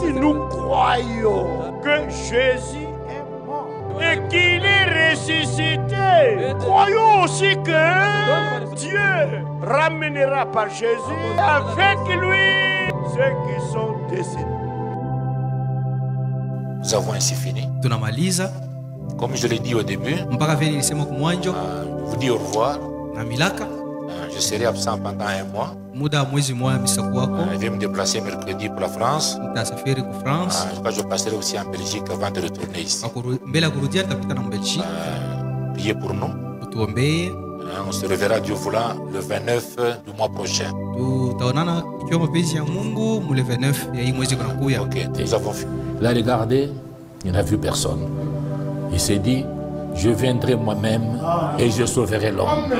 Si nous croyons que Jésus est mort et qu'il est ressuscité, croyons aussi que Dieu ramènera par Jésus avec lui ceux qui sont décédés. Nous avons ainsi fini. Tunamaliza. Comme je l'ai dit au début, je vous dis au revoir. Je serai absent pendant un mois. Je vais me déplacer mercredi pour la France. Je passerai aussi en Belgique avant de retourner ici. Priez pour nous. On se reverra Dieu voulant le 29 du mois prochain. Ok, nous avons fini. Il a regardé, il n'a vu personne. Il s'est dit, je viendrai moi-même et je sauverai l'homme.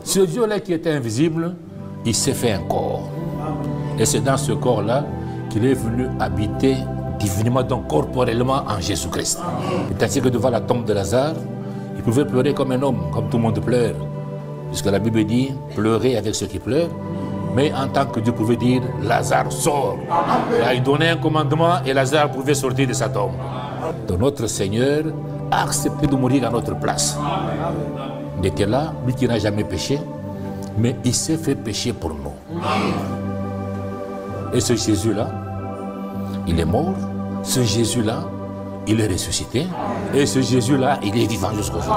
Ce Dieu-là qui était invisible, il s'est fait un corps. Et c'est dans ce corps-là qu'il est venu habiter divinement, donc corporellement en Jésus-Christ. C'est ainsi que devant la tombe de Lazare, il pouvait pleurer comme un homme, comme tout le monde pleure. Puisque la Bible dit, pleurer avec ceux qui pleurent. Mais en tant que Dieu pouvait dire, Lazare sort. Là, il donnait un commandement et Lazare pouvait sortir de sa tombe. Donc notre Seigneur a accepté de mourir à notre place. Il était là, lui qui n'a jamais péché, mais il s'est fait pécher pour nous. Et ce Jésus-là, il est mort. Ce Jésus-là, il est ressuscité. Et ce Jésus-là, il est vivant jusqu'au jour.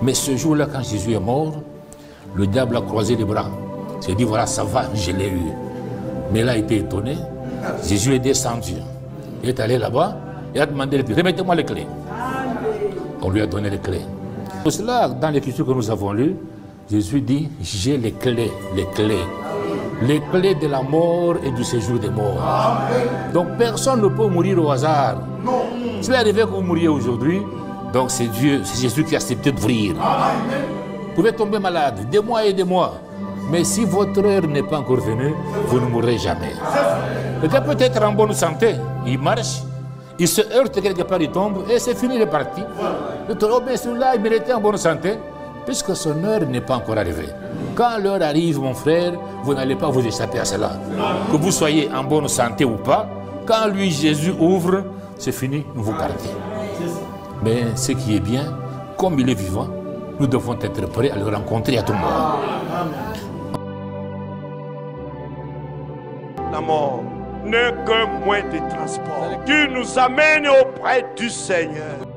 Mais ce jour-là, quand Jésus est mort, le diable a croisé les bras. Il s'est dit, voilà, ça va, je l'ai eu. Mais là, il était étonné. Jésus est descendu. Il est allé là-bas. Il a demandé les clés. Remettez-moi les clés. On lui a donné les clés. Pour cela, dans l'écriture que nous avons lue, Jésus dit, j'ai les clés, les clés. Les clés de la mort et du séjour des morts. Donc personne ne peut mourir au hasard. S'il est arrivé que vous mouriez aujourd'hui, donc c'est Dieu, c'est Jésus qui a accepté de mourir. Vous pouvez tomber malade, des mois et des mois. Mais si votre heure n'est pas encore venue, vous ne mourrez jamais. Quelqu'un peut être en bonne santé, il marche, il se heurte quelque part, il tombe, et c'est fini, il est parti. Oh, bien celui-là, il méritait en bonne santé, puisque son heure n'est pas encore arrivée. Quand l'heure arrive, mon frère, vous n'allez pas vous échapper à cela. Que vous soyez en bonne santé ou pas, quand lui, Jésus, ouvre, c'est fini, vous partez. Mais ce qui est bien, comme il est vivant, nous devons être prêts à le rencontrer à tout moment. La mort n'est qu'un moyen de transport qui nous amène auprès du Seigneur.